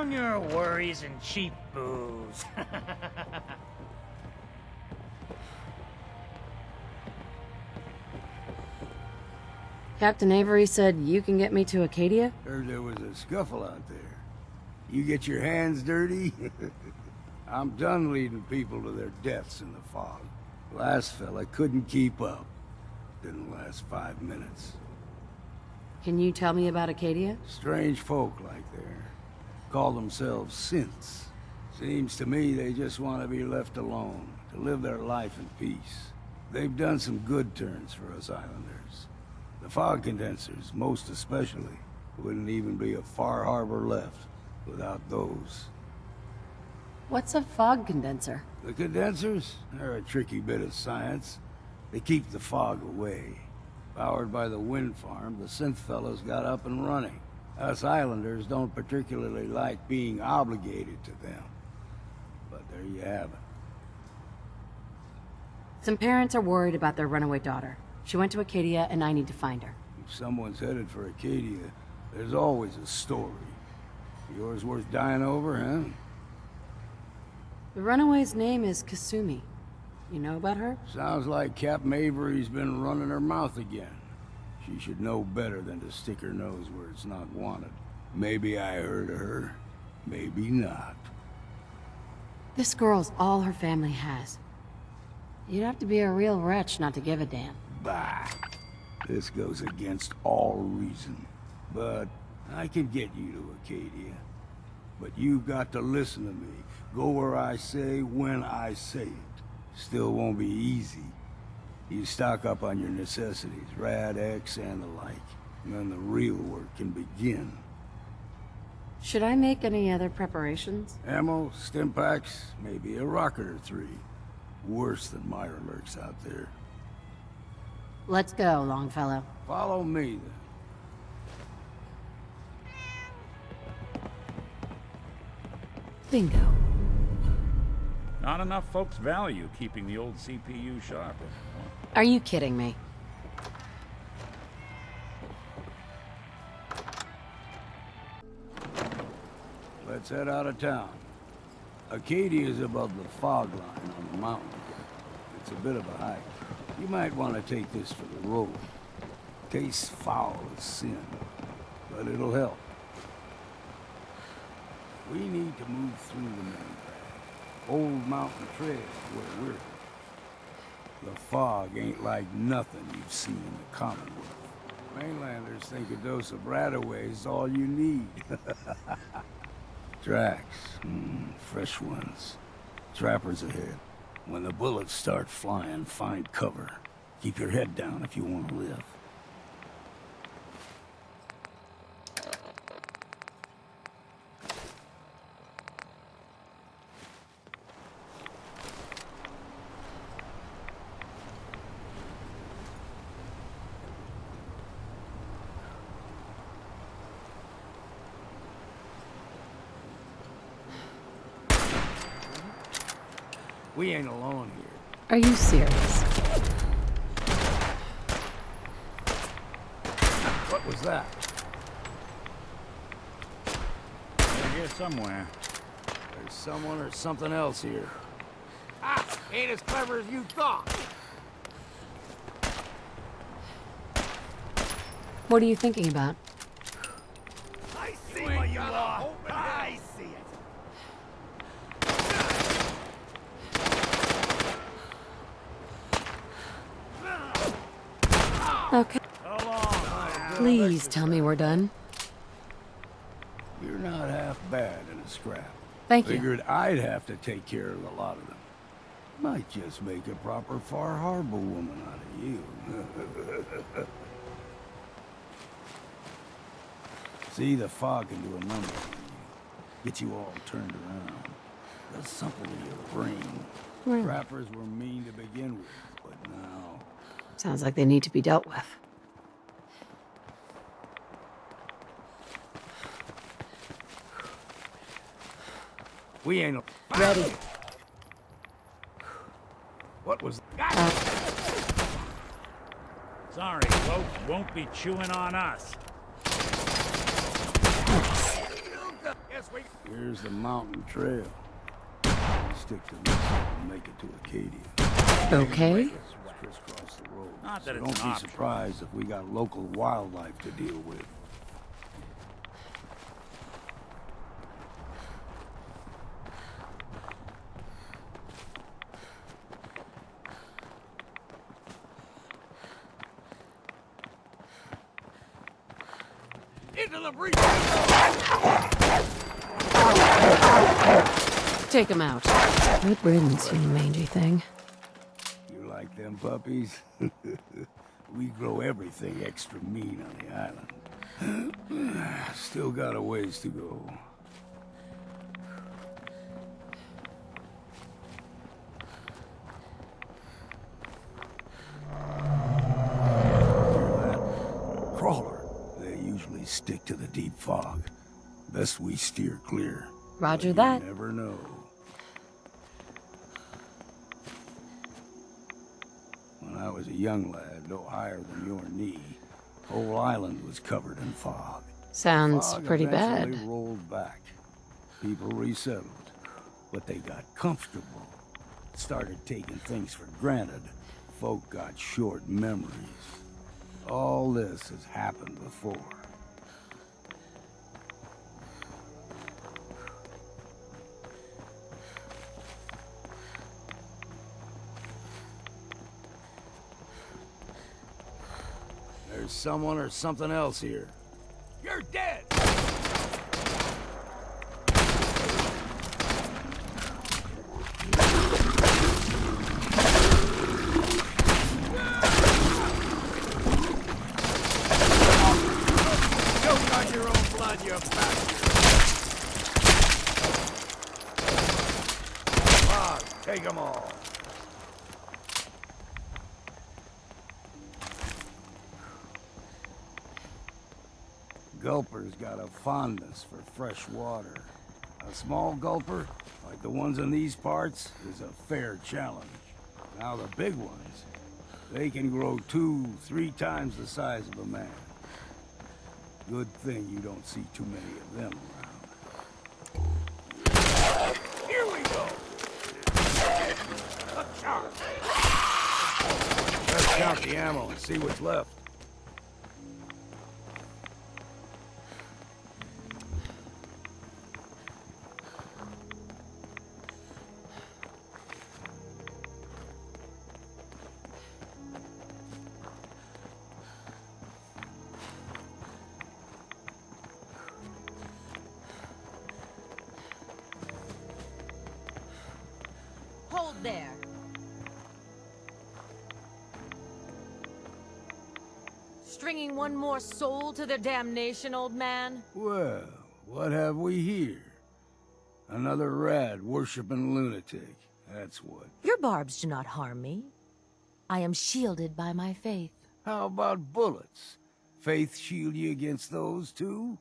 down your worries and cheap booze. Captain Avery said you can get me to Acadia? Heard there was a scuffle out there. You get your hands dirty? I'm done leading people to their deaths in the fog. Last fella couldn't keep up. Didn't last 5 minutes. Can you tell me about Acadia? Strange folk like there. Call themselves synths. Seems to me they just want to be left alone, to live their life in peace. They've done some good turns for us islanders. The fog condensers, most especially, wouldn't even be a Far Harbor left without those. What's a fog condenser? The condensers? They're a tricky bit of science. They keep the fog away. Powered by the wind farm, the synth fellows got up and running. Us islanders don't particularly like being obligated to them. But there you have it. Some parents are worried about their runaway daughter. She went to Acadia and I need to find her. If someone's headed for Acadia, there's always a story. Yours worth dying over, huh? The runaway's name is Kasumi. You know about her? Sounds like Captain Avery's been running her mouth again. She should know better than to stick her nose where it's not wanted. Maybe I heard of her, maybe not. This girl's all her family has. You'd have to be a real wretch not to give a damn. Bah! This goes against all reason. But I can get you to Acadia. But you've got to listen to me. Go where I say, when I say it. Still won't be easy. You stock up on your necessities, Rad X and the like. And then the real work can begin. Should I make any other preparations? Ammo, stim packs, maybe a rocket or 3. Worse than Myra lurks out there. Let's go, Longfellow. Follow me, then. Bingo. Not enough folks value keeping the old CPU sharp anymore. Are you kidding me? Let's head out of town. Acadia is above the fog line on the mountain. It's a bit of a hike. You might want to take this for the road. Tastes foul as sin, but it'll help. We need to move through the main path. Old mountain trail where we're. The fog ain't like nothing you've seen in the Commonwealth. Mainlanders think a dose of Radaway is all you need. Tracks, fresh ones. Trappers ahead. When the bullets start flying, find cover. Keep your head down if you want to live. We ain't alone here. Are you serious? What was that? They're here somewhere. There's someone or something else here. Ah! Ain't as clever as you thought! What are you thinking about? I see what you are! I see it! Okay. Please tell me we're done. You're not half bad in a scrap. Thank you. Figured I'd have to take care of a lot of them. Might just make a proper Far Harbor woman out of you. See, the fog can do a number on you. Get you all turned around. Does something to your brain. Right. Trappers were mean to begin with, but now... Sounds like they need to be dealt with. We ain't... Ready. What was... Sorry, folks, won't be chewing on us. Yes, guess we... Here's the mountain trail. Stick to this and make it to Acadia. Okay. Crisscross the road. Not that So it's don't an be option. surprised if we got local wildlife to deal with. Into the breach! Take him out. Good riddance, you mangy thing. You like them puppies? We grow everything extra mean on the island. Still got a ways to go. Hear that? Crawler. They usually stick to the deep fog. Best we steer clear. Roger But that. You never know. When I was a young lad, no higher than your knee, whole island was covered in fog. Sounds Fog pretty eventually bad. rolled back. People resettled, but they got comfortable. Started taking things for granted. Folk got short memories. All this has happened before. There's someone or something else here. You're dead! Choke on your own blood, you bastard! Come on, take them all. Gulper's got a fondness for fresh water. A small gulper, like the ones in these parts, is a fair challenge. Now the big ones, they can grow 2-3 times the size of a man. Good thing you don't see too many of them around. Here we go! Let's count the ammo and see what's left. Hold there. Stringing one more soul to their damnation, old man? Well, what have we here? Another rad worshipping lunatic. That's what. Your barbs do not harm me. I am shielded by my faith. How about bullets? Faith shield you against those too?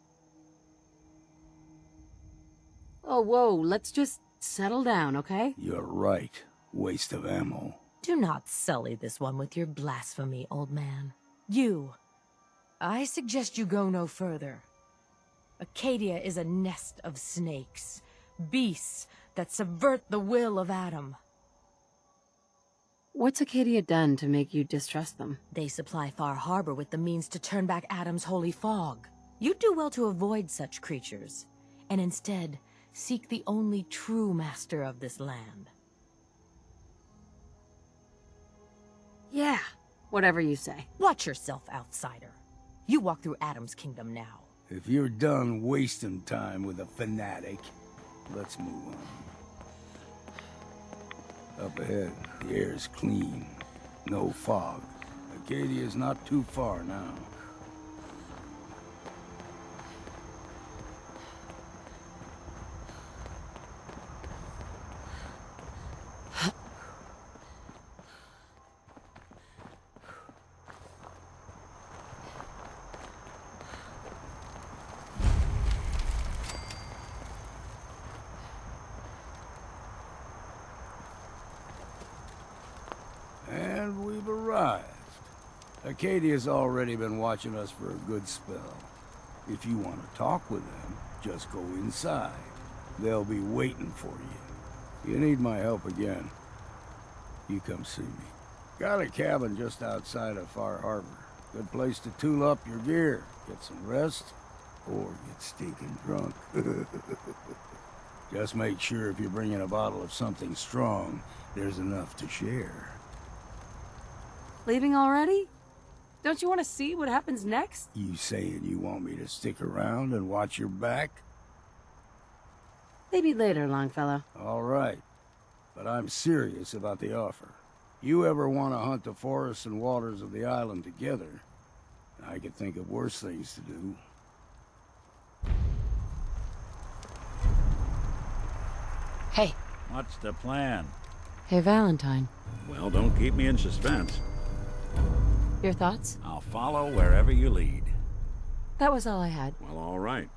Oh, whoa, let's just settle down, okay? You're right. Waste of ammo. Do not sully this one with your blasphemy, old man. You. I suggest you go no further. Acadia is a nest of snakes. Beasts that subvert the will of Adam. What's Acadia done to make you distrust them? They supply Far Harbor with the means to turn back Adam's holy fog. You'd do well to avoid such creatures, and instead seek the only true master of this land. Yeah, whatever you say. Watch yourself, outsider. You walk through Adam's kingdom now. If you're done wasting time with a fanatic, let's move on. Up ahead, the air's clean. No fog. Acadia's not too far now. And we've arrived. Acadia's already been watching us for a good spell. If you want to talk with them, Just go inside. They'll be waiting for you. You need my help again, you come see me. Got a cabin just outside of Far Harbor. Good place to tool up your gear, get some rest, or get stinking drunk. Just make sure if you're bringing a bottle of something strong, there's enough to share. Leaving already? Don't you want to see what happens next? You saying you want me to stick around and watch your back? Maybe later, Longfellow. All right. But I'm serious about the offer. You ever want to hunt the forests and waters of the island together, I could think of worse things to do. Hey. What's the plan? Hey, Valentine. Well, don't keep me in suspense. Your thoughts? I'll follow wherever you lead. That was all I had. Well, all right.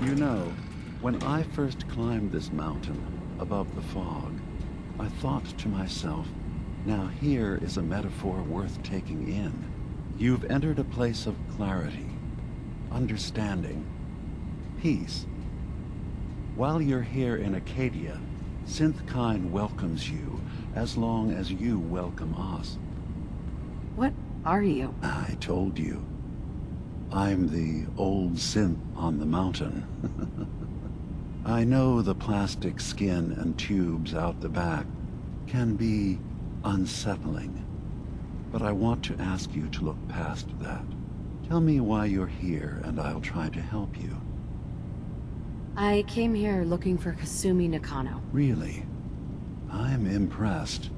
You know, when I first climbed this mountain above the fog, I thought to myself, now here is a metaphor worth taking in. You've entered a place of clarity, understanding, peace. While you're here in Acadia, Synthkind welcomes you as long as you welcome us. What are you? I told you. I'm the old synth on the mountain. I know the plastic skin and tubes out the back can be unsettling, but I want to ask you to look past that. Tell me why you're here, and I'll try to help you. I came here looking for Kasumi Nakano. Really? I'm impressed.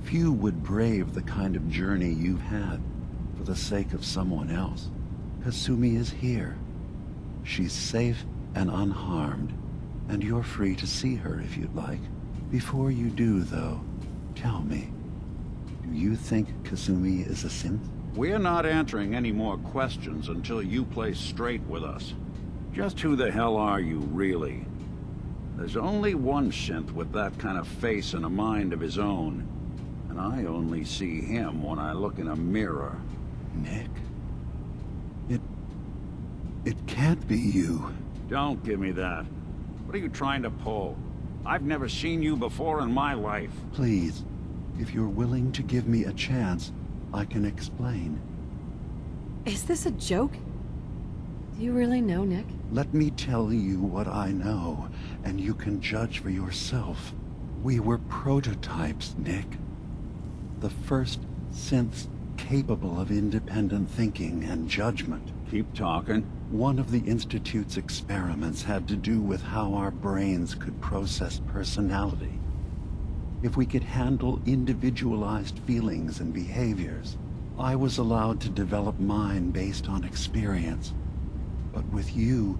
Few would brave the kind of journey you've had for the sake of someone else. Kasumi is here. She's safe and unharmed, and you're free to see her if you'd like. Before you do, though, tell me, do you think Kasumi is a synth? We're not answering any more questions until you play straight with us. Just who the hell are you, really? There's only one synth with that kind of face and a mind of his own, and I only see him when I look in a mirror. Nick? It can't be you. Don't give me that. What are you trying to pull? I've never seen you before in my life. Please, if you're willing to give me a chance, I can explain. Is this a joke? Do you really know, Nick? Let me tell you what I know, and you can judge for yourself. We were prototypes, Nick. The first synths capable of independent thinking and judgment. Keep talking. One of the Institute's experiments had to do with how our brains could process personality. If we could handle individualized feelings and behaviors, I was allowed to develop mine based on experience. But with you,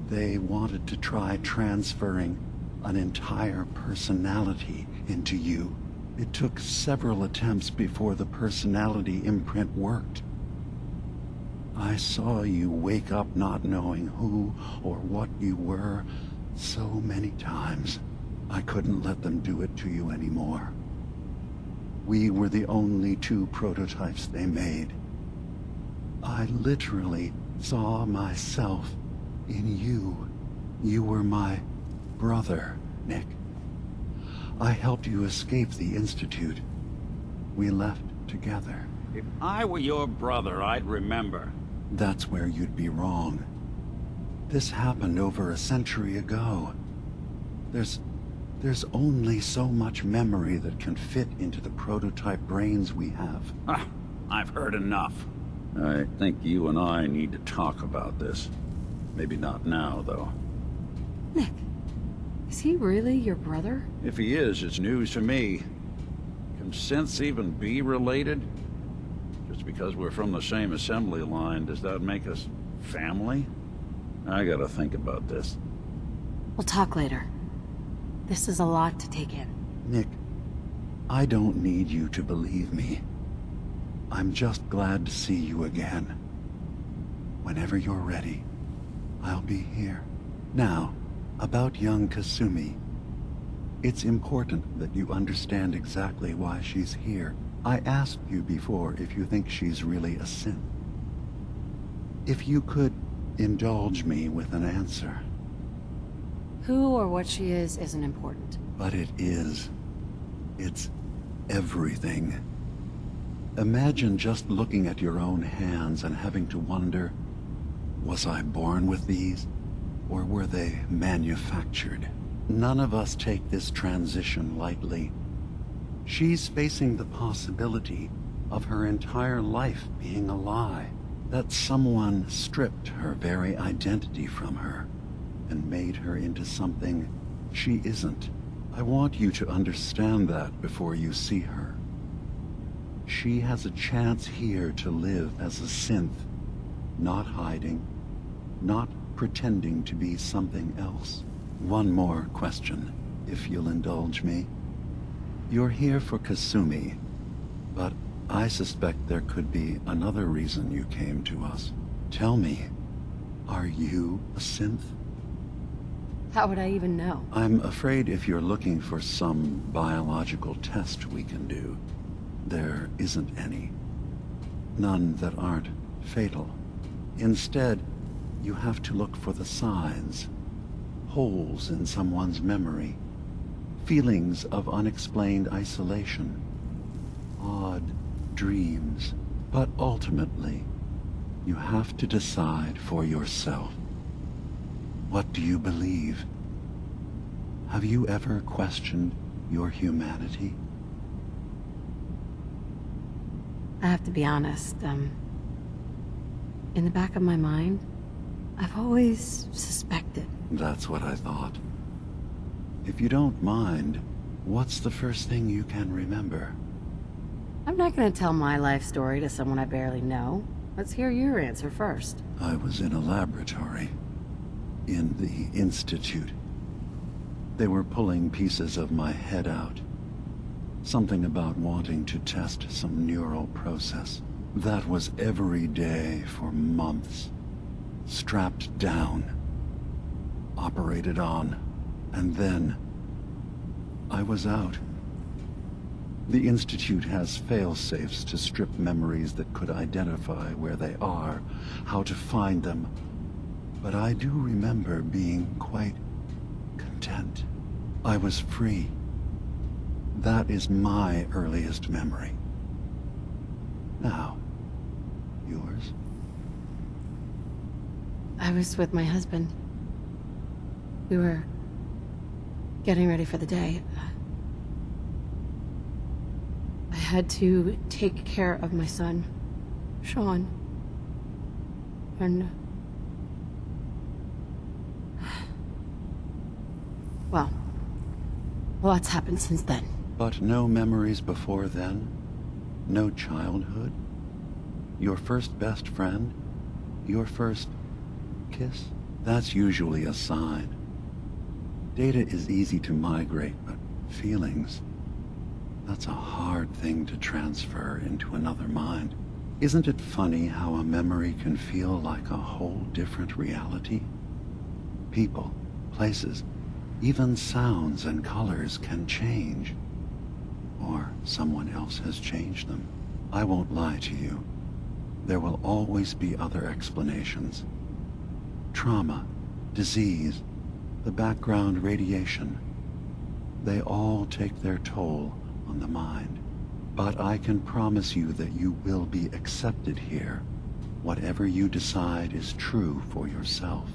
they wanted to try transferring an entire personality into you. It took several attempts before the personality imprint worked. I saw you wake up not knowing who or what you were so many times. I couldn't let them do it to you anymore. We were the only two prototypes they made. I literally saw myself in you. You were my brother, Nick. I helped you escape the Institute. We left together. If I were your brother, I'd remember. That's where you'd be wrong. This happened over a century ago. There's only so much memory that can fit into the prototype brains we have. Ah, I've heard enough. I think you and I need to talk about this. Maybe not now, though. Nick, is he really your brother? If he is, it's news to me. Can synths even be related? Just because we're from the same assembly line, does that make us family? I gotta think about this. We'll talk later. This is a lot to take in. Nick, I don't need you to believe me. I'm just glad to see you again. Whenever you're ready, I'll be here. Now, about young Kasumi. It's important that you understand exactly why she's here. I asked you before if you think she's really a synth. If you could indulge me with an answer. Who or what she is isn't important. But it is. It's everything. Imagine just looking at your own hands and having to wonder, was I born with these, or were they manufactured? None of us take this transition lightly. She's facing the possibility of her entire life being a lie, that someone stripped her very identity from her and made her into something she isn't. I want you to understand that before you see her. She has a chance here to live as a synth, not hiding, not pretending to be something else. One more question, if you'll indulge me. You're here for Kasumi, but I suspect there could be another reason you came to us. Tell me, are you a synth? How would I even know? I'm afraid if you're looking for some biological test we can do, there isn't any. None that aren't fatal. Instead, you have to look for the signs. Holes in someone's memory. Feelings of unexplained isolation. Odd dreams. But ultimately, you have to decide for yourself. What do you believe? Have you ever questioned your humanity? I have to be honest, in the back of my mind, I've always suspected. That's what I thought. If you don't mind, what's the first thing you can remember? I'm not gonna tell my life story to someone I barely know. Let's hear your answer first. I was in a laboratory. In the Institute. They were pulling pieces of my head out. Something about wanting to test some neural process. That was every day for months. Strapped down. Operated on. And then I was out. The Institute has fail-safes to strip memories that could identify where they are, how to find them. But I do remember being quite content. I was free. That is my earliest memory. Now, yours? I was with my husband. We were getting ready for the day. I had to take care of my son, Sean. And well, a lot's happened since then. But no memories before then? No childhood? Your first best friend? Your first kiss? That's usually a sign. Data is easy to migrate, but feelings... that's a hard thing to transfer into another mind. Isn't it funny how a memory can feel like a whole different reality? People, places, even sounds and colors can change. Or someone else has changed them. I won't lie to you. There will always be other explanations. Trauma, disease, the background radiation. They all take their toll on the mind. But I can promise you that you will be accepted here, whatever you decide is true for yourself.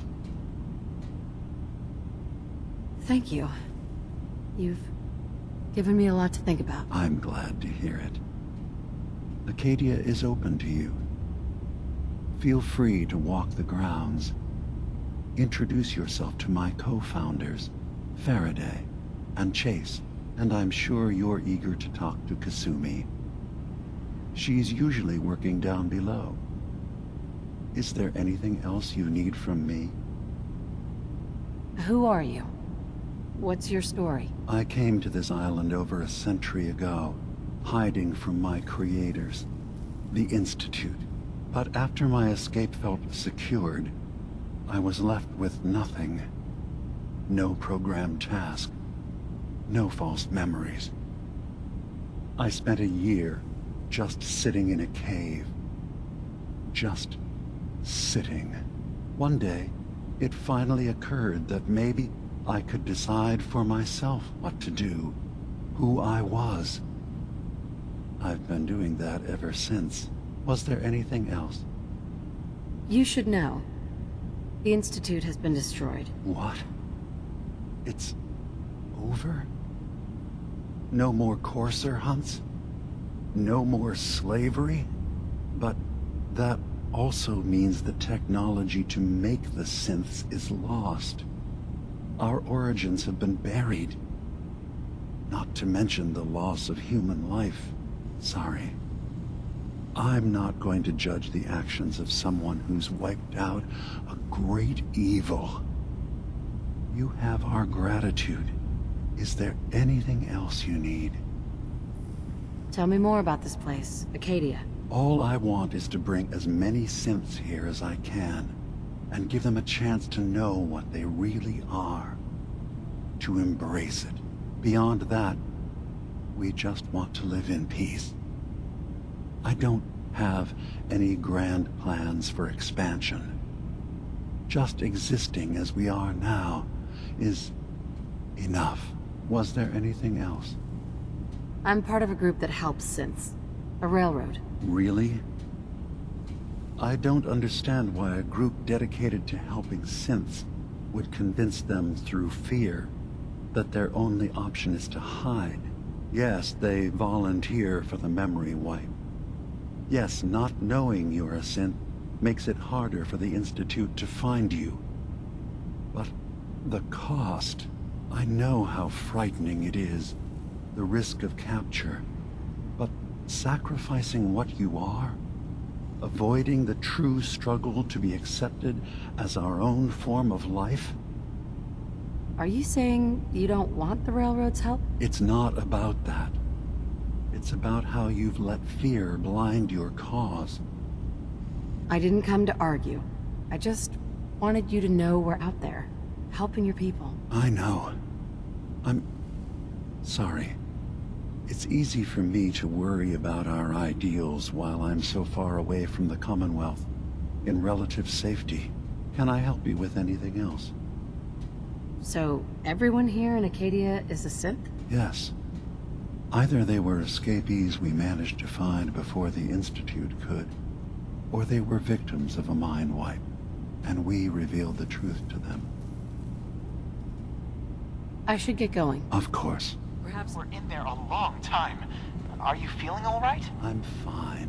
Thank you. You've given me a lot to think about. I'm glad to hear it. Acadia is open to you. Feel free to walk the grounds. Introduce yourself to my co-founders, Faraday and Chase, and I'm sure you're eager to talk to Kasumi. She's usually working down below. Is there anything else you need from me? Who are you? What's your story? I came to this island over a century ago, hiding from my creators, the Institute. But after my escape felt secured, I was left with nothing. No programmed task. No false memories. I spent a year just sitting in a cave. Just sitting. One day, it finally occurred that maybe I could decide for myself what to do, who I was. I've been doing that ever since. Was there anything else? You should know. The Institute has been destroyed. What? It's over? No more courser hunts? No more slavery? But that also means the technology to make the synths is lost. Our origins have been buried. Not to mention the loss of human life. Sorry. I'm not going to judge the actions of someone who's wiped out a great evil. You have our gratitude. Is there anything else you need? Tell me more about this place, Acadia. All I want is to bring as many synths here as I can, and give them a chance to know what they really are. To embrace it. Beyond that, we just want to live in peace. I don't have any grand plans for expansion. Just existing as we are now is enough. Was there anything else? I'm part of a group that helps synths. A railroad. Really? I don't understand why a group dedicated to helping synths would convince them through fear that their only option is to hide. Yes, they volunteer for the memory wipe. Yes, not knowing you're a synth makes it harder for the Institute to find you. But the cost... I know how frightening it is, the risk of capture. But sacrificing what you are, avoiding the true struggle to be accepted as our own form of life? Are you saying you don't want the railroad's help? It's not about that. It's about how you've let fear blind your cause. I didn't come to argue. I just wanted you to know we're out there, helping your people. I know. I'm sorry. It's easy for me to worry about our ideals while I'm so far away from the Commonwealth, in relative safety. Can I help you with anything else? So, everyone here in Acadia is a synth? Yes. Either they were escapees we managed to find before the Institute could, or they were victims of a mind wipe, and we revealed the truth to them. I should get going. Of course. Perhaps we're in there a long time. Are you feeling all right? I'm fine.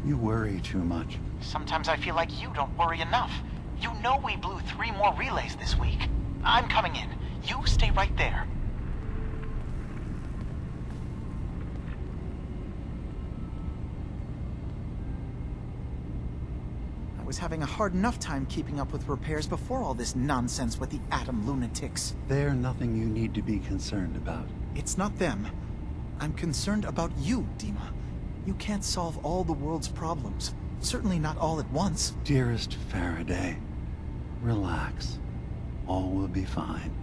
You worry too much. Sometimes I feel like you don't worry enough. You know we blew 3 more relays this week. I'm coming in. You stay right there. I was having a hard enough time keeping up with repairs before all this nonsense with the atom lunatics. They're nothing you need to be concerned about. It's not them. I'm concerned about you, Dima. You can't solve all the world's problems. Certainly not all at once. Dearest Faraday, relax. All will be fine.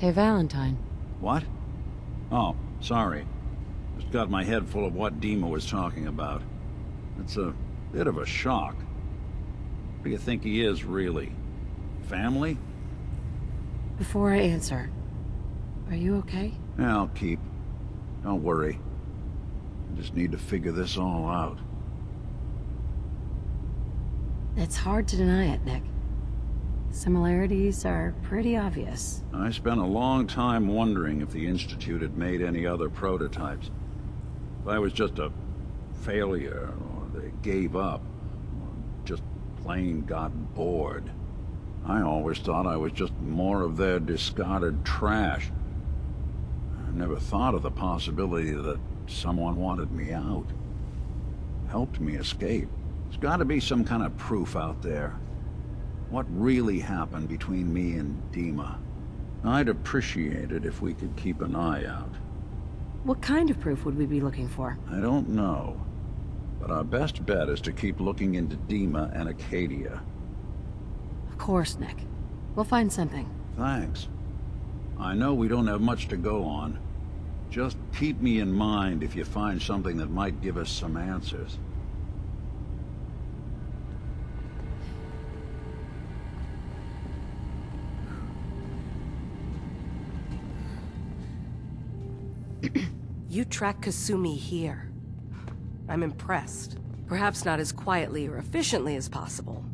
Hey, Valentine. What? Oh, sorry. Just got my head full of what Dima was talking about. It's a bit of a shock. What do you think he is, really? Family? Before I answer, are you okay? Yeah, I'll keep. Don't worry. I just need to figure this all out. It's hard to deny it, Nick. Similarities are pretty obvious. I spent a long time wondering if the Institute had made any other prototypes. If I was just a failure, or they gave up, or just plain got bored. I always thought I was just more of their discarded trash. I never thought of the possibility that someone wanted me out. Helped me escape. There's gotta be some kind of proof out there. What really happened between me and Dima? I'd appreciate it if we could keep an eye out. What kind of proof would we be looking for? I don't know, but our best bet is to keep looking into Dima and Acadia. Of course, Nick. We'll find something. Thanks. I know we don't have much to go on. Just keep me in mind if you find something that might give us some answers. You track Kasumi here. I'm impressed. Perhaps not as quietly or efficiently as possible,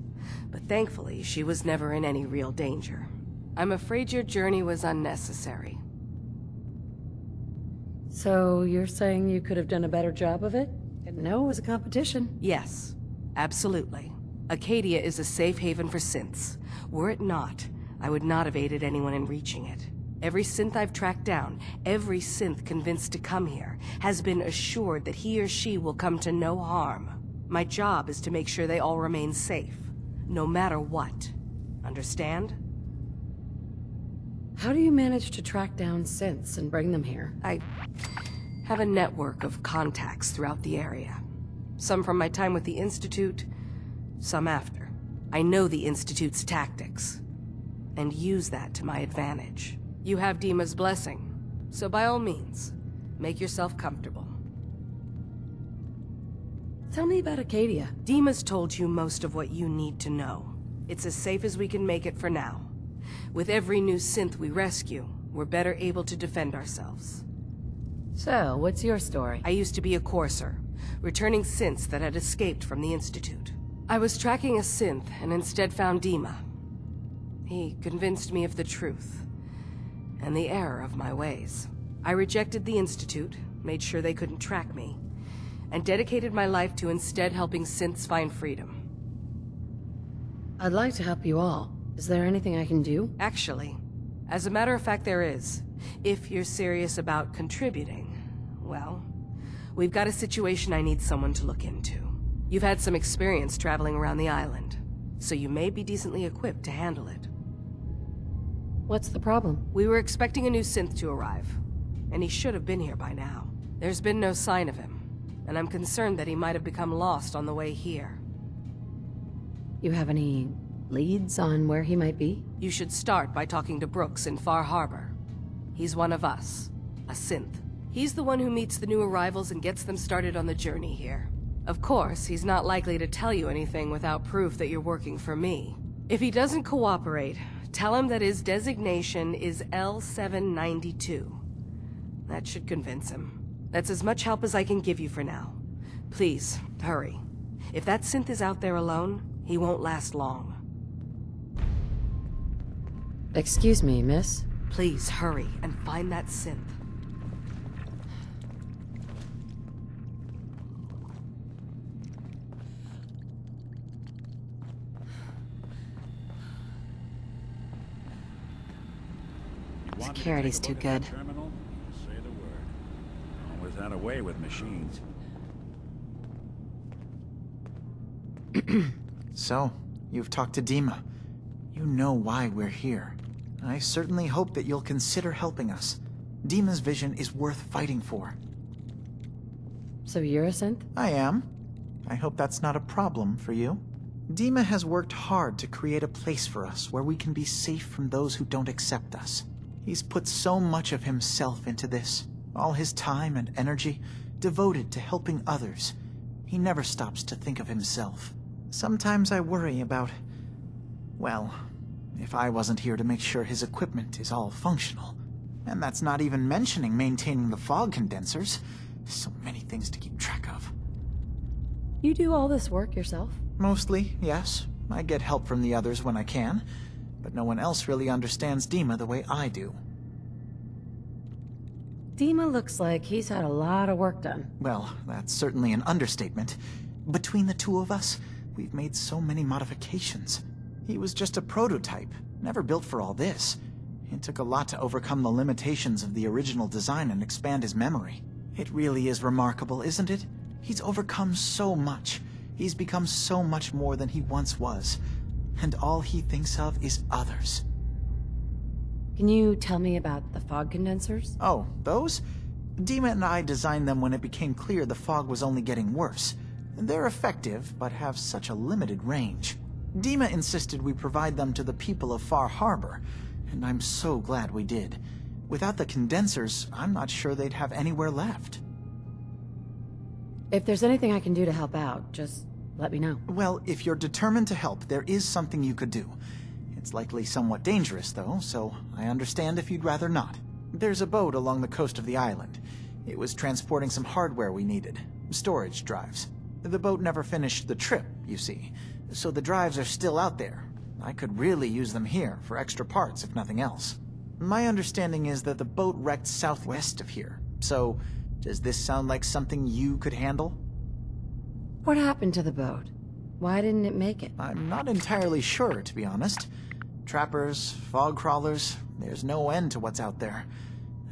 but thankfully she was never in any real danger. I'm afraid your journey was unnecessary. So you're saying you could have done a better job of it? Didn't know it was a competition. Yes, absolutely. Acadia is a safe haven for synths. Were it not, I would not have aided anyone in reaching it. Every synth I've tracked down, every synth convinced to come here, has been assured that he or she will come to no harm. My job is to make sure they all remain safe, no matter what. Understand? How do you manage to track down synths and bring them here? I have a network of contacts throughout the area. Some from my time with the Institute, some after. I know the Institute's tactics, and use that to my advantage. You have Dima's blessing, so by all means, make yourself comfortable. Tell me about Acadia. Dima's told you most of what you need to know. It's as safe as we can make it for now. With every new synth we rescue, we're better able to defend ourselves. So, what's your story? I used to be a courser, returning synths that had escaped from the Institute. I was tracking a synth and instead found Dima. He convinced me of the truth and the error of my ways. I rejected the Institute, made sure they couldn't track me, and dedicated my life to instead helping synths find freedom. I'd like to help you all. Is there anything I can do? Actually, as a matter of fact, there is. If you're serious about contributing, well, we've got a situation I need someone to look into. You've had some experience traveling around the island, so you may be decently equipped to handle it. What's the problem? We were expecting a new synth to arrive, and he should have been here by now. There's been no sign of him, and I'm concerned that he might have become lost on the way here. You have any leads on where he might be? You should start by talking to Brooks in Far Harbor. He's one of us, a synth. He's the one who meets the new arrivals and gets them started on the journey here. Of course, he's not likely to tell you anything without proof that you're working for me. If he doesn't cooperate, tell him that his designation is L792. That should convince him. That's as much help as I can give you for now. Please, hurry. If that synth is out there alone, he won't last long. Excuse me, miss? Please, hurry and find that synth. Security's too good. Say the word. Always had a way with machines. So, you've talked to Dima. You know why we're here. I certainly hope that you'll consider helping us. Dima's vision is worth fighting for. So you're a synth? I am. I hope that's not a problem for you. Dima has worked hard to create a place for us where we can be safe from those who don't accept us. He's put so much of himself into this, all his time and energy devoted to helping others. He never stops to think of himself. Sometimes I worry about, well, if I wasn't here to make sure his equipment is all functional. And that's not even mentioning maintaining the fog condensers. So many things to keep track of. You do all this work yourself? Mostly, yes. I get help from the others when I can, but no one else really understands Dima the way I do. Dima looks like he's had a lot of work done. Well, that's certainly an understatement. Between the two of us, we've made so many modifications. He was just a prototype, never built for all this. It took a lot to overcome the limitations of the original design and expand his memory. It really is remarkable, isn't it? He's overcome so much. He's become so much more than he once was. And all he thinks of is others. Can you tell me about the fog condensers? Oh, those? Dima and I designed them when it became clear the fog was only getting worse. They're effective, but have such a limited range. Dima insisted we provide them to the people of Far Harbor, and I'm so glad we did. Without the condensers, I'm not sure they'd have anywhere left. If there's anything I can do to help out, just let me know. Well, if you're determined to help, there is something you could do. It's likely somewhat dangerous, though, so I understand if you'd rather not. There's a boat along the coast of the island. It was transporting some hardware we needed. Storage drives. The boat never finished the trip, you see, so the drives are still out there. I could really use them here for extra parts, if nothing else. My understanding is that the boat wrecked southwest of here, so does this sound like something you could handle? What happened to the boat? Why didn't it make it? I'm not entirely sure, to be honest. Trappers, fog crawlers, there's no end to what's out there,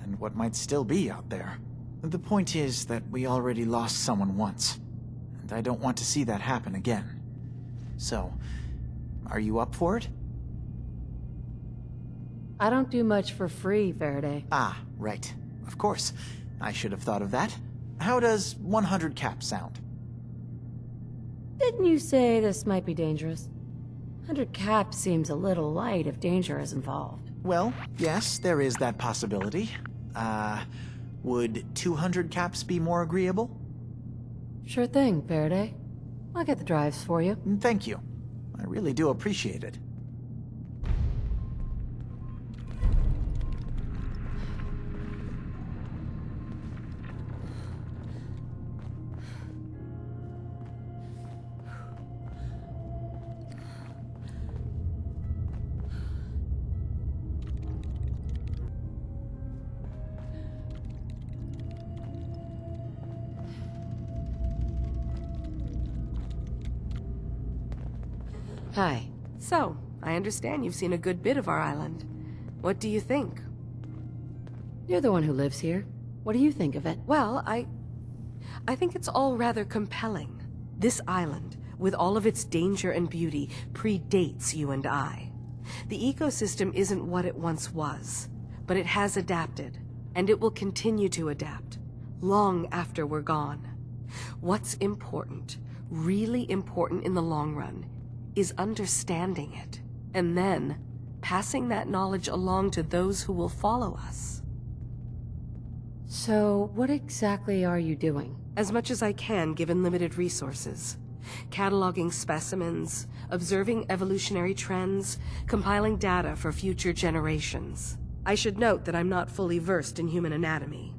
and what might still be out there. The point is that we already lost someone once, and I don't want to see that happen again. So, are you up for it? I don't do much for free, Faraday. Ah, right. Of course. I should have thought of that. How does 100 caps sound? Didn't you say this might be dangerous? 100 caps seems a little light if danger is involved. Well, yes, there is that possibility. Would 200 caps be more agreeable? Sure thing, Faraday. I'll get the drives for you. Thank you. I really do appreciate it. Hi. So, I understand you've seen a good bit of our island. What do you think? You're the one who lives here. What do you think of it? Well, I think it's all rather compelling. This island, with all of its danger and beauty, predates you and I. The ecosystem isn't what it once was, but it has adapted, and it will continue to adapt, long after we're gone. What's important, really important in the long run, is understanding it, and then passing that knowledge along to those who will follow us. So, what exactly are you doing? As much as I can, given limited resources. Cataloging specimens, observing evolutionary trends, compiling data for future generations. I should note that I'm not fully versed in human anatomy,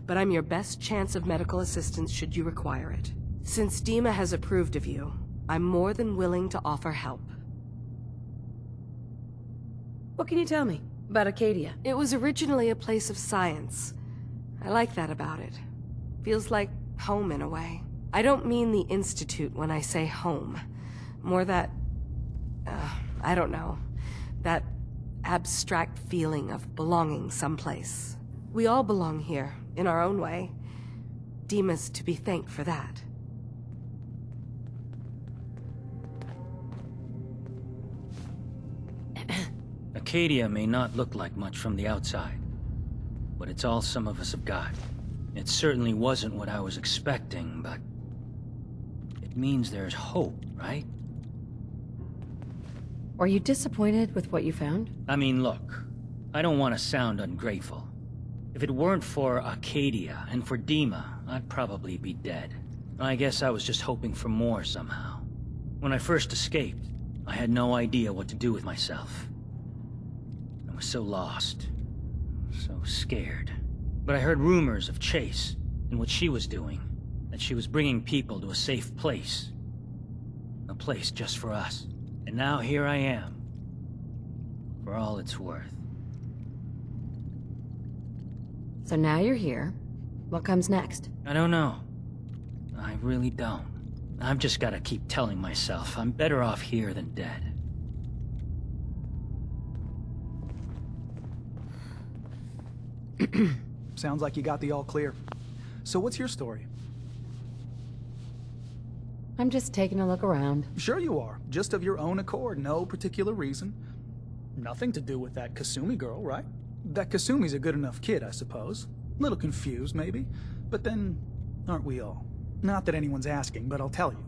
but I'm your best chance of medical assistance should you require it. Since Dima has approved of you, I'm more than willing to offer help. What can you tell me about Acadia? It was originally a place of science. I like that about it. Feels like home in a way. I don't mean the Institute when I say home. More that, I don't know, that abstract feeling of belonging someplace. We all belong here, in our own way. Dima's to be thanked for that. Acadia may not look like much from the outside, but it's all some of us have got. It certainly wasn't what I was expecting, but it means there's hope, right? Are you disappointed with what you found? I mean, look, I don't want to sound ungrateful. If it weren't for Acadia and for Dima, I'd probably be dead. I guess I was just hoping for more somehow. When I first escaped, I had no idea what to do with myself. I was so lost, so scared. But I heard rumors of Chase and what she was doing, that she was bringing people to a safe place. A place just for us. And now here I am, for all it's worth. So now you're here. What comes next? I don't know. I really don't. I've just gotta keep telling myself I'm better off here than dead. Sounds like you got the all clear. So what's your story? I'm just taking a look around. Sure you are. Just of your own accord, no particular reason. Nothing to do with that Kasumi girl, right? That Kasumi's a good enough kid, I suppose. Little confused, maybe. But then, aren't we all? Not that anyone's asking, but I'll tell you.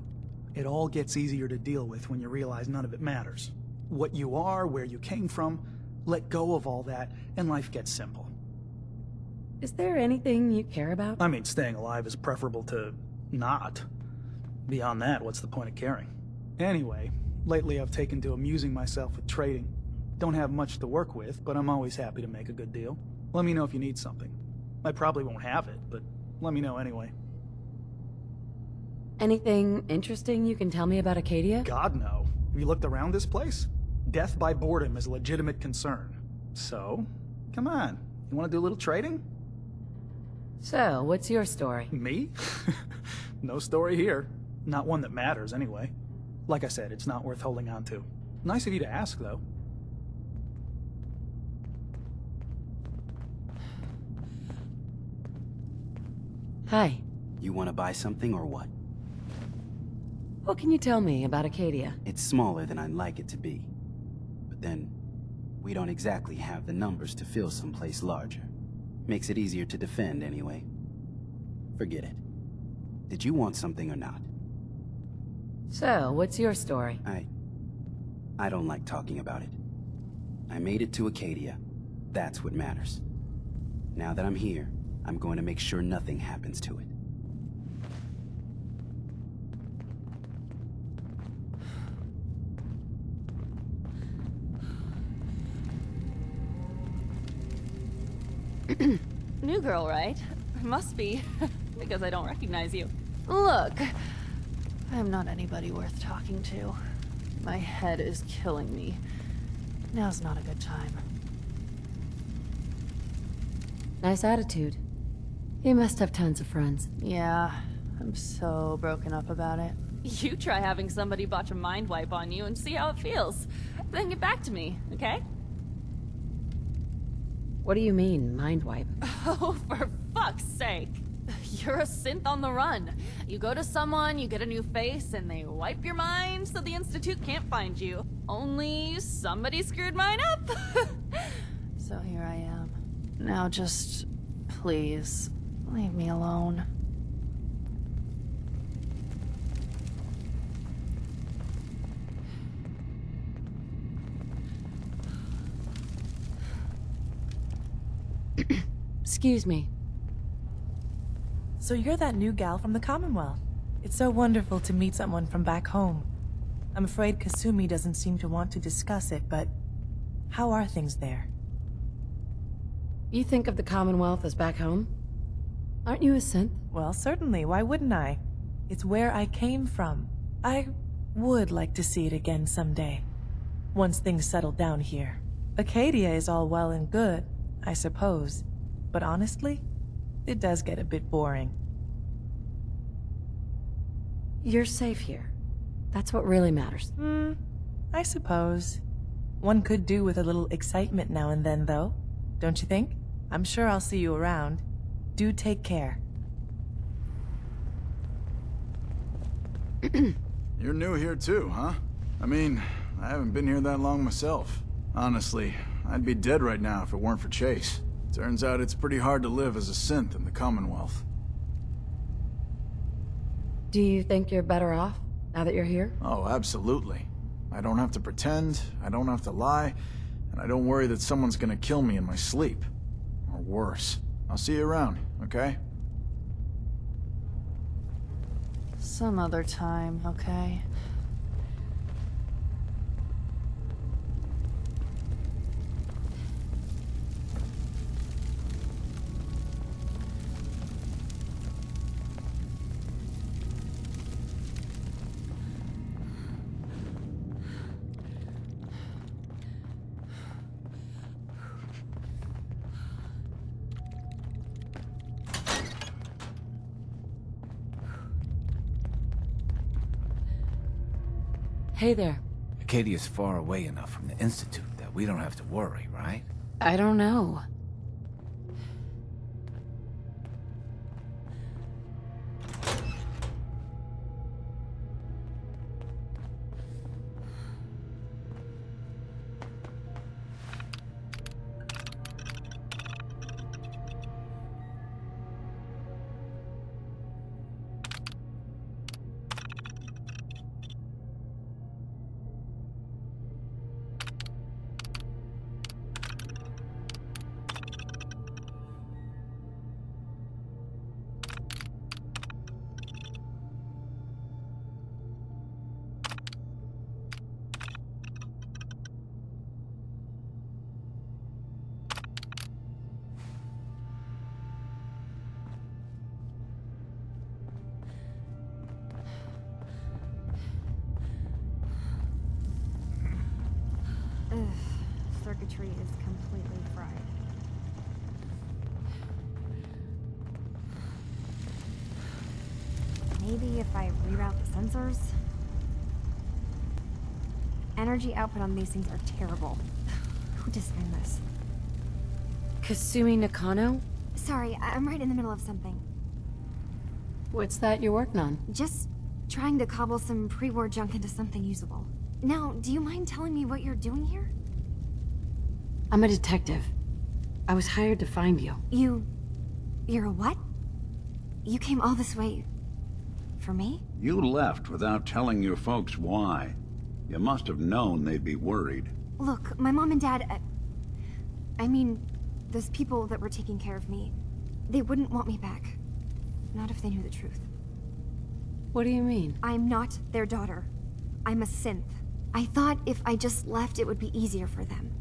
It all gets easier to deal with when you realize none of it matters. What you are, where you came from, let go of all that, and life gets simple. Is there anything you care about? I mean, staying alive is preferable to not. Beyond that, what's the point of caring? Anyway, lately I've taken to amusing myself with trading. Don't have much to work with, but I'm always happy to make a good deal. Let me know if you need something. I probably won't have it, but let me know anyway. Anything interesting you can tell me about Acadia? God, no. Have you looked around this place? Death by boredom is a legitimate concern. So, come on. You want to do a little trading? So, what's your story? Me? No story here. Not one that matters, anyway. Like I said, it's not worth holding on to. Nice of you to ask, though. Hi. You want to buy something or what? What can you tell me about Acadia? It's smaller than I'd like it to be. But then, we don't exactly have the numbers to fill someplace larger. Makes it easier to defend, anyway. Forget it. Did you want something or not? So, what's your story? I don't like talking about it. I made it to Acadia. That's what matters. Now that I'm here, I'm going to make sure nothing happens to it. New girl, right? Must be, because I don't recognize you. Look, I'm not anybody worth talking to. My head is killing me. Now's not a good time. Nice attitude. You must have tons of friends. Yeah, I'm so broken up about it. You try having somebody botch a mind wipe on you and see how it feels. Then get back to me, okay? What do you mean, mind wipe? Oh, for fuck's sake. You're a synth on the run. You go to someone, you get a new face, and they wipe your mind so the Institute can't find you. Only somebody screwed mine up. So here I am. Now just, please, leave me alone. Excuse me. So you're that new gal from the Commonwealth. It's so wonderful to meet someone from back home. I'm afraid Kasumi doesn't seem to want to discuss it, but how are things there? You think of the Commonwealth as back home? Aren't you a synth? Well, certainly. Why wouldn't I? It's where I came from. I would like to see it again someday. Once things settle down here. Acadia is all well and good, I suppose. But honestly, it does get a bit boring. You're safe here. That's what really matters. I suppose. One could do with a little excitement now and then, though. Don't you think? I'm sure I'll see you around. Do take care. You're new here too, huh? I mean, I haven't been here that long myself. Honestly, I'd be dead right now if it weren't for Chase. Turns out it's pretty hard to live as a synth in the Commonwealth. Do you think you're better off now that you're here? Oh, absolutely. I don't have to pretend, I don't have to lie, and I don't worry that someone's gonna kill me in my sleep. Or worse. I'll see you around, okay? Some other time, okay? Hey there. Acadia's far away enough from the Institute that we don't have to worry, right? I don't know. Ugh, circuitry is completely fried. Maybe if I reroute the sensors? Energy output on these things are terrible. Who designed this? Kasumi Nakano? Sorry, I'm right in the middle of something. What's that you're working on? Just trying to cobble some pre-war junk into something usable. Now, do you mind telling me what you're doing here? I'm a detective. I was hired to find you. You're a what? You came all this way... for me? You left without telling your folks why. You must have known they'd be worried. Look, my mom and dad... I mean, those people that were taking care of me, they wouldn't want me back. Not if they knew the truth. What do you mean? I'm not their daughter. I'm a synth. I thought if I just left, it would be easier for them.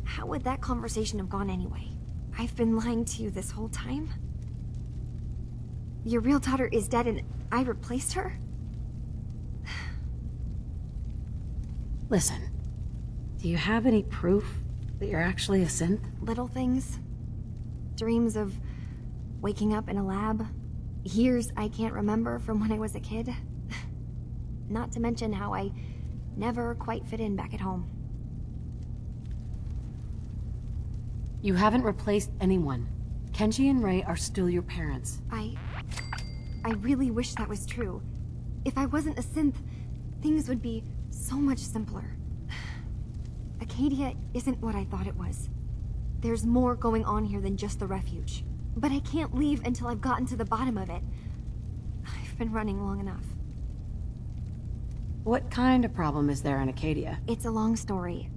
How would that conversation have gone anyway? I've been lying to you this whole time? Your real daughter is dead and I replaced her? Listen, do you have any proof that you're actually a synth? Little things. Dreams of waking up in a lab. Years I can't remember from when I was a kid. Not to mention how I never quite fit in back at home. You haven't replaced anyone. Kenji and Ray are still your parents. I really wish that was true. If I wasn't a synth, things would be so much simpler. Acadia isn't what I thought it was. There's more going on here than just the refuge. But I can't leave until I've gotten to the bottom of it. I've been running long enough. What kind of problem is there in Acadia? It's a long story.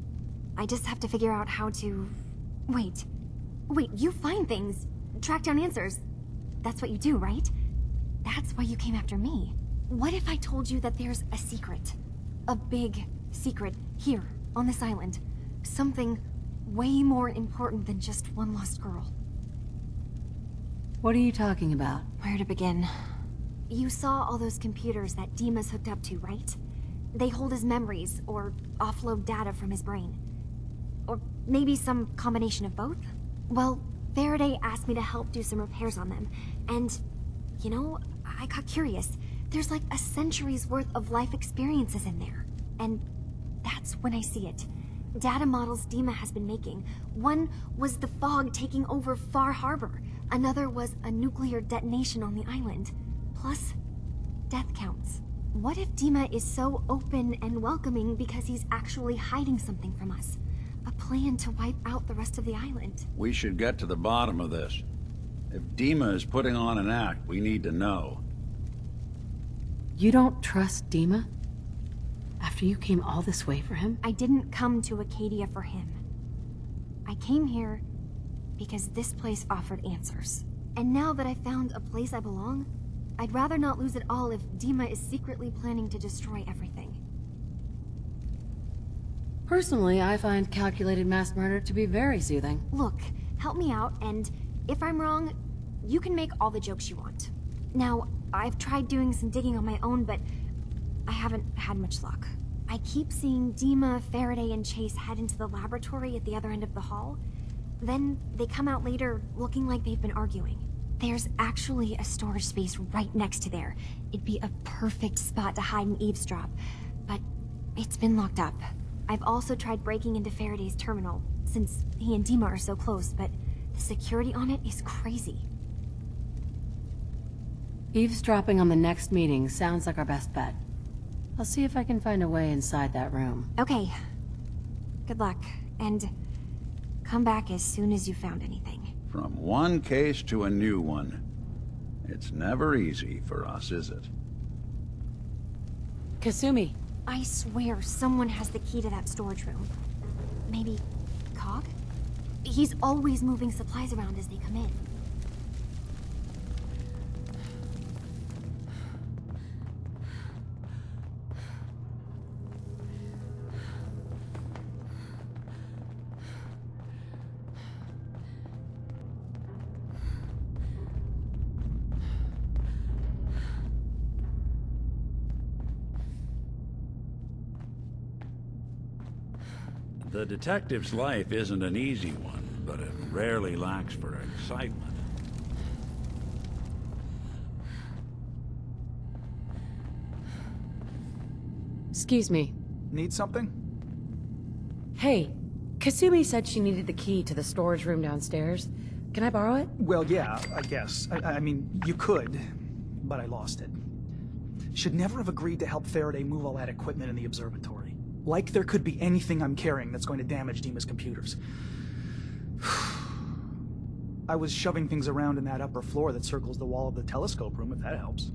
I just have to figure out how to... Wait, you find things, track down answers. That's what you do, right? That's why you came after me. What if I told you that there's a secret? A big secret here, on this island. Something way more important than just one lost girl. What are you talking about? Where to begin? You saw all those computers that Dima's hooked up to, right? They hold his memories, or offload data from his brain. Or maybe some combination of both? Well, Faraday asked me to help do some repairs on them, and, you know, I got curious. There's like a century's worth of life experiences in there. And that's when I see it. Data models Dima has been making. One was the fog taking over Far Harbor. Another was a nuclear detonation on the island. Plus, death counts. What if Dima is so open and welcoming because he's actually hiding something from us? A plan to wipe out the rest of the island. We should get to the bottom of this. If Dima is putting on an act, we need to know. You don't trust Dima? After After you came all this way for him? I didn't come to Acadia for him. I came here because this place offered answers. And now that I found a place I belong, I'd rather not lose it all if Dima is secretly planning to destroy everything. Personally, I find calculated mass murder to be very soothing. Look, help me out, and if I'm wrong, you can make all the jokes you want. Now, I've tried doing some digging on my own, but I haven't had much luck. I keep seeing Dima, Faraday, and Chase head into the laboratory at the other end of the hall. Then they come out later looking like they've been arguing. There's actually a storage space right next to there. It'd be a perfect spot to hide and eavesdrop, but it's been locked up. I've also tried breaking into Faraday's terminal, since he and Dima are so close, but the security on it is crazy. Eavesdropping on the next meeting sounds like our best bet. I'll see if I can find a way inside that room. Okay. Good luck, and come back as soon as you found anything. From one case to a new one. It's never easy for us, is it? Kasumi. I swear someone has the key to that storage room. Maybe Cog? He's always moving supplies around as they come in. The detective's life isn't an easy one, but it rarely lacks for excitement. Excuse me. Need something? Hey, Kasumi said she needed the key to the storage room downstairs. Can I borrow it? Well, yeah, I guess. I mean, you could, but I lost it. Should never have agreed to help Faraday move all that equipment in the observatory. Like there could be anything I'm carrying that's going to damage Dima's computers. I was shoving things around in that upper floor that circles the wall of the telescope room, if that helps.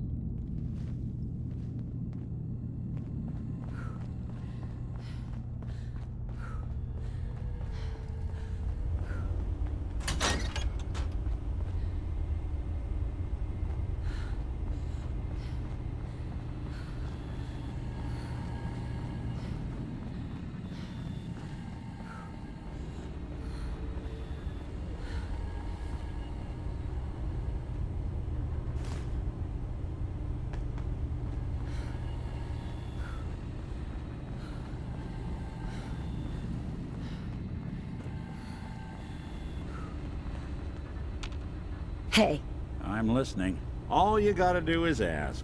Hey. I'm listening. All you gotta do is ask.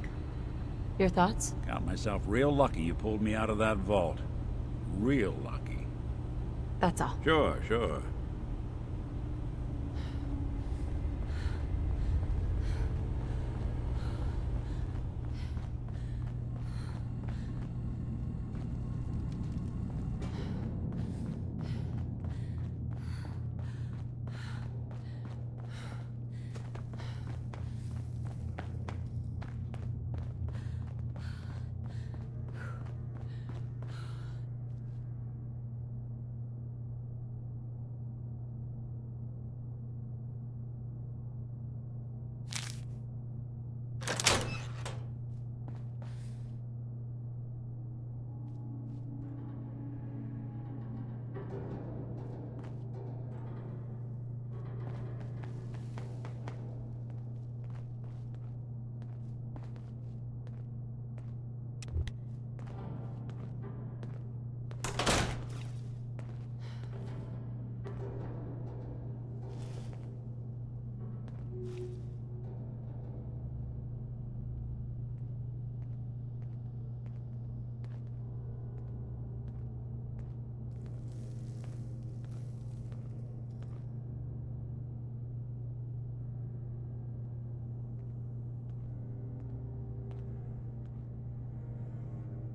Your thoughts? Got myself real lucky you pulled me out of that vault. Real lucky. That's all. Sure, sure.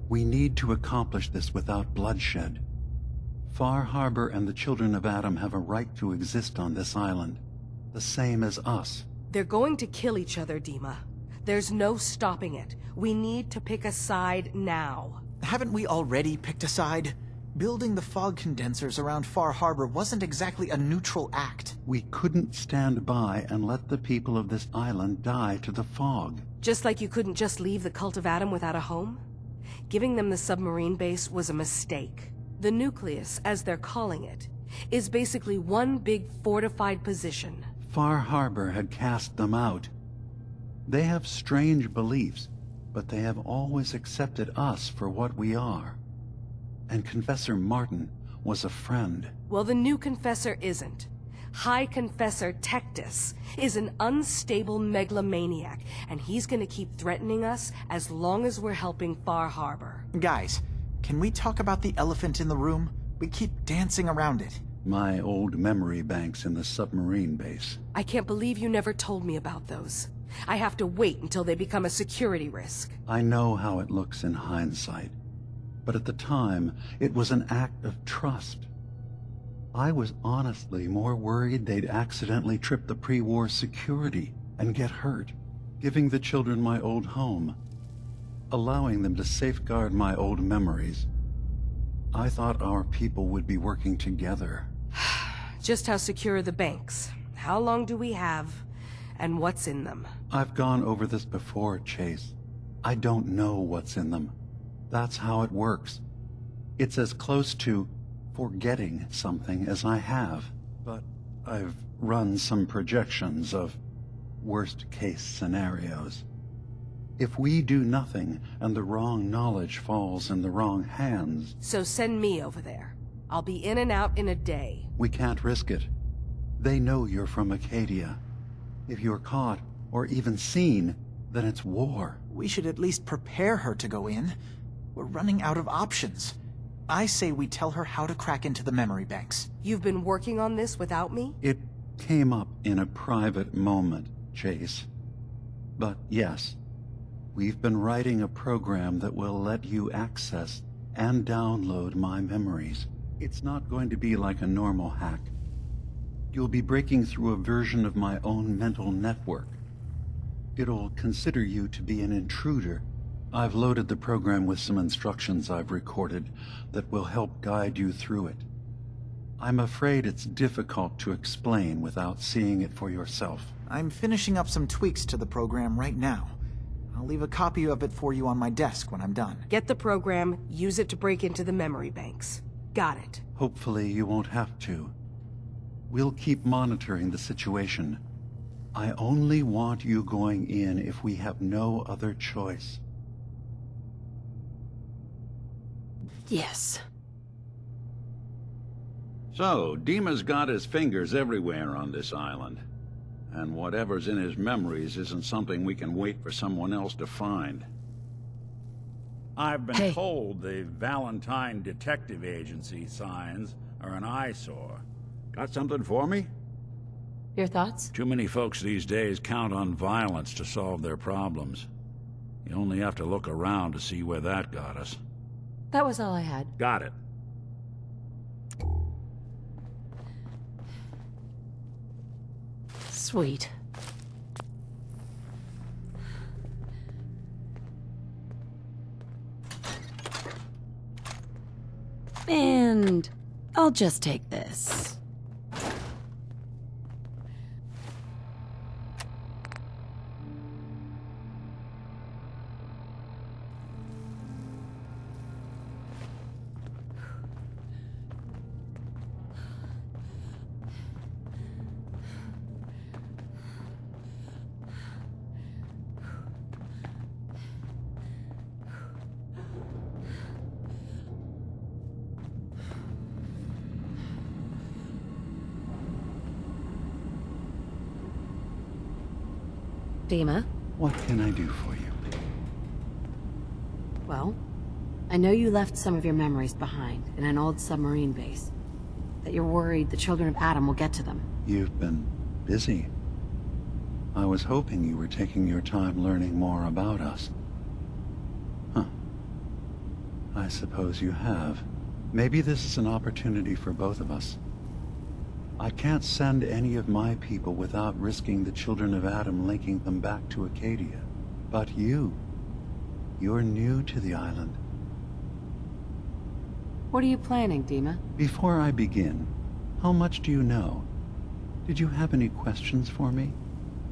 We need to accomplish this without bloodshed. Far Harbor and the children of Adam have a right to exist on this island, the same as us. They're going to kill each other, Dima. There's no stopping it. We need to pick a side now. haven't we already picked a side? Building the fog condensers around Far Harbor wasn't exactly a neutral act. We couldn't stand by and let the people of this island die to the fog. Just like you couldn't just leave the Cult of Adam without a home? Giving them the submarine base was a mistake. The nucleus, as they're calling it, is basically one big fortified position. Far Harbor had cast them out. They have strange beliefs, but they have always accepted us for what we are. And Confessor Martin was a friend. Well, the new Confessor isn't. High Confessor Tectus is an unstable megalomaniac, and he's gonna keep threatening us as long as we're helping Far Harbor. Guys, can we talk about the elephant in the room? We keep dancing around it. My old memory banks in the submarine base. I can't believe you never told me about those. I have to wait until they become a security risk. I know how it looks in hindsight, but at the time, it was an act of trust. I was honestly more worried they'd accidentally trip the pre-war security and get hurt, giving the children my old home, allowing them to safeguard my old memories. I thought our people would be working together. Just how secure are the banks? How long do we have? And what's in them? I've gone over this before, Chase. I don't know what's in them. That's how it works. It's as close to forgetting something as I have. But I've run some projections of worst-case scenarios. If we do nothing and the wrong knowledge falls in the wrong hands... So send me over there. I'll be in and out in a day. We can't risk it. They know you're from Acadia. If you're caught, or even seen, then it's war. We should at least prepare her to go in. We're running out of options. I say we tell her how to crack into the memory banks. You've been working on this without me? It came up in a private moment, Chase. But yes, we've been writing a program that will let you access and download my memories. It's not going to be like a normal hack. You'll be breaking through a version of my own mental network. It'll consider you to be an intruder. I've loaded the program with some instructions I've recorded that will help guide you through it. I'm afraid it's difficult to explain without seeing it for yourself. I'm finishing up some tweaks to the program right now. I'll leave a copy of it for you on my desk when I'm done. Get the program, use it to break into the memory banks. Got it. Hopefully you won't have to. We'll keep monitoring the situation. I only want you going in if we have no other choice. Yes. So, Dima's got his fingers everywhere on this island. And whatever's in his memories isn't something we can wait for someone else to find. I've been told the Valentine Detective Agency signs are an eyesore. Got something for me? Your thoughts? Too many folks these days count on violence to solve their problems. You only have to look around to see where that got us. That was all I had. Got it. Sweet. And I'll just take this. Dima? What can I do for you? Well, I know you left some of your memories behind in an old submarine base. That you're worried the children of Adam will get to them. You've been busy. I was hoping you were taking your time learning more about us. Huh. I suppose you have. Maybe this is an opportunity for both of us. I can't send any of my people without risking the children of Adam linking them back to Acadia. But you're new to the island. What are you planning, Dima? Before I begin, how much do you know? Did you have any questions for me?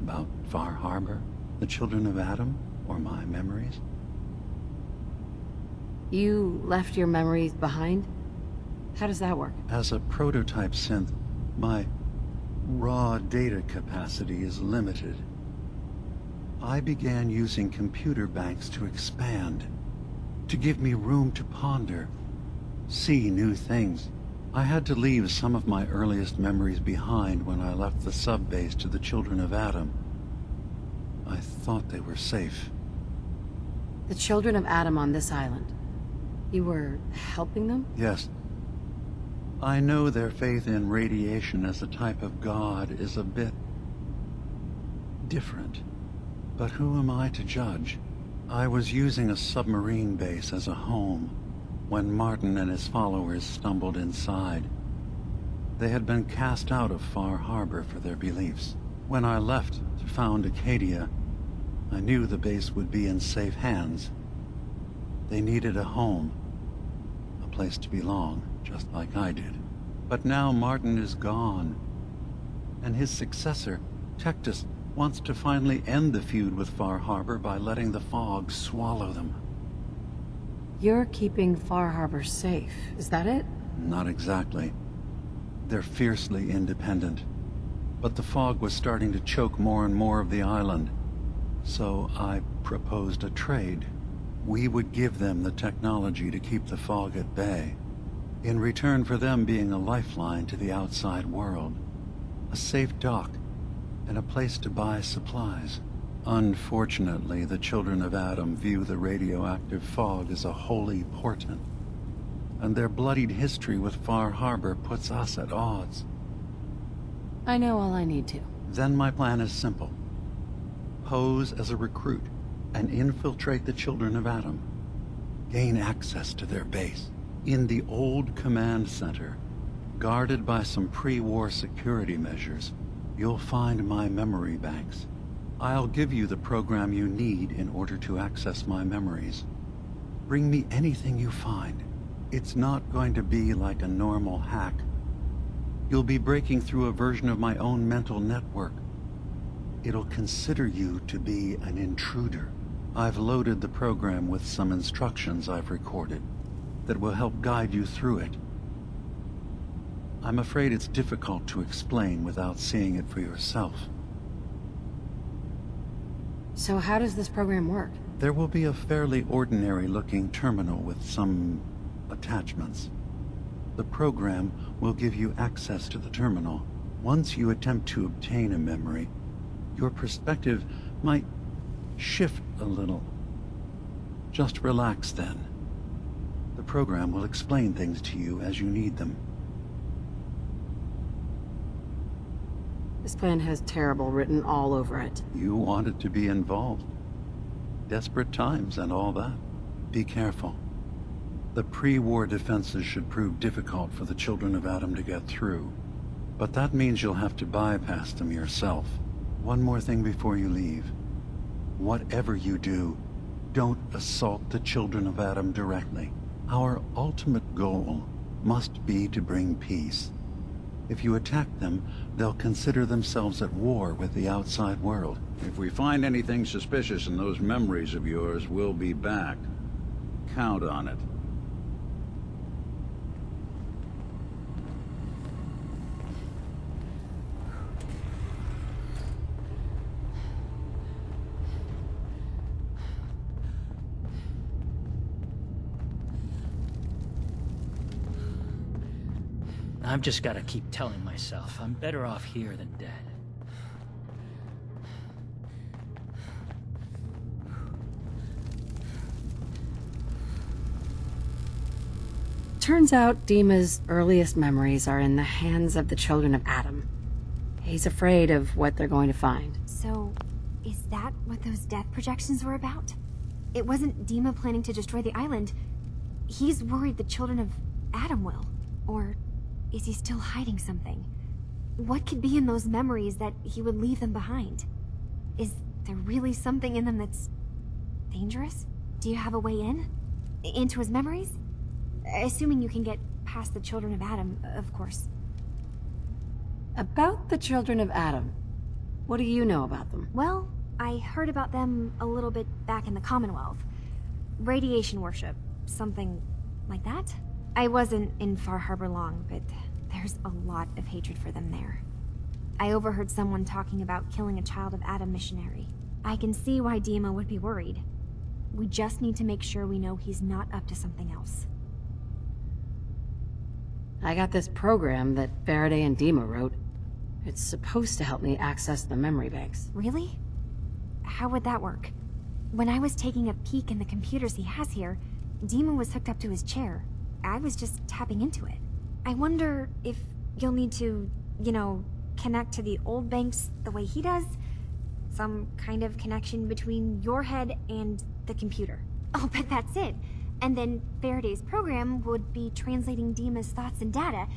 About Far Harbor, the children of Adam, or my memories? You left your memories behind? How does that work? As a prototype synth, my raw data capacity is limited. I began using computer banks to expand, to give me room to ponder, see new things. I had to leave some of my earliest memories behind when I left the sub-base to the children of Adam. I thought they were safe. The children of Adam on this island. You were helping them? Yes. I know their faith in radiation as a type of god is a bit different. But who am I to judge? I was using a submarine base as a home when Martin and his followers stumbled inside. They had been cast out of Far Harbor for their beliefs. When I left to found Acadia, I knew the base would be in safe hands. They needed a home, a place to belong, just like I did. But now Martin is gone, and his successor, Tectus, wants to finally end the feud with Far Harbor by letting the fog swallow them. You're keeping Far Harbor safe, is that it? Not exactly. They're fiercely independent. But the fog was starting to choke more and more of the island. So I proposed a trade. We would give them the technology to keep the fog at bay, in return for them being a lifeline to the outside world. A safe dock, and a place to buy supplies. Unfortunately, the children of Adam view the radioactive fog as a holy portent, and their bloodied history with Far Harbor puts us at odds. I know all I need to. Then my plan is simple. Pose as a recruit and infiltrate the children of Adam. Gain access to their base. In the old command center, guarded by some pre-war security measures, you'll find my memory banks. I'll give you the program you need in order to access my memories. Bring me anything you find. It's not going to be like a normal hack. You'll be breaking through a version of my own mental network. It'll consider you to be an intruder. I've loaded the program with some instructions I've recorded that will help guide you through it. I'm afraid it's difficult to explain without seeing it for yourself. So how does this program work? There will be a fairly ordinary-looking terminal with some attachments. The program will give you access to the terminal. Once you attempt to obtain a memory, your perspective might shift a little. Just relax then. The program will explain things to you as you need them. This plan has terrible written all over it. You wanted to be involved. Desperate times and all that. Be careful. The pre-war defenses should prove difficult for the children of Adam to get through. But that means you'll have to bypass them yourself. One more thing before you leave. Whatever you do, don't assault the children of Adam directly. Our ultimate goal must be to bring peace. If you attack them, they'll consider themselves at war with the outside world. If we find anything suspicious in those memories of yours, we'll be back. Count on it. I've just gotta keep telling myself I'm better off here than dead. Turns out Dima's earliest memories are in the hands of the children of Adam. He's afraid of what they're going to find. So, is that what those death projections were about? It wasn't Dima planning to destroy the island. He's worried the children of Adam will. Or is he still hiding something? What could be in those memories that he would leave them behind? Is there really something in them that's dangerous? Do you have a way in? Into his memories? Assuming you can get past the Children of Adam, of course. About the Children of Adam, what do you know about them? Well, I heard about them a little bit back in the Commonwealth. Radiation worship, something like that. I wasn't in Far Harbor long, but there's a lot of hatred for them there. I overheard someone talking about killing a Child of Adam missionary. I can see why Dima would be worried. We just need to make sure we know he's not up to something else. I got this program that Faraday and Dima wrote. It's supposed to help me access the memory banks. Really? How would that work? When I was taking a peek in the computers he has here, Dima was hooked up to his chair. I was just tapping into it. I wonder if you'll need to, connect to the old banks the way he does? Some kind of connection between your head and the computer. Oh, but that's it. And then Faraday's program would be translating Dima's thoughts and data,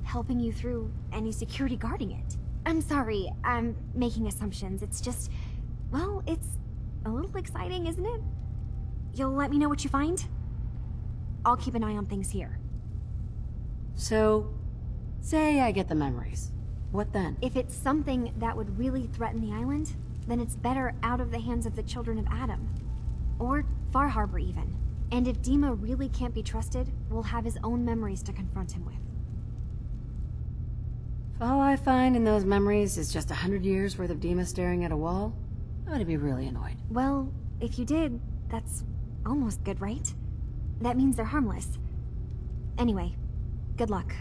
helping you through any security guarding it. I'm sorry, I'm making assumptions. It's just, well, it's a little exciting, isn't it? You'll let me know what you find? I'll keep an eye on things here. So, say I get the memories. What then? If it's something that would really threaten the island, then it's better out of the hands of the Children of Adam. Or Far Harbor, even. And if Dima really can't be trusted, we'll have his own memories to confront him with. If all I find in those memories is just 100 years worth of Dima staring at a wall, I'm gonna be really annoyed. Well, if you did, that's almost good, right? That means they're harmless. Anyway, good luck.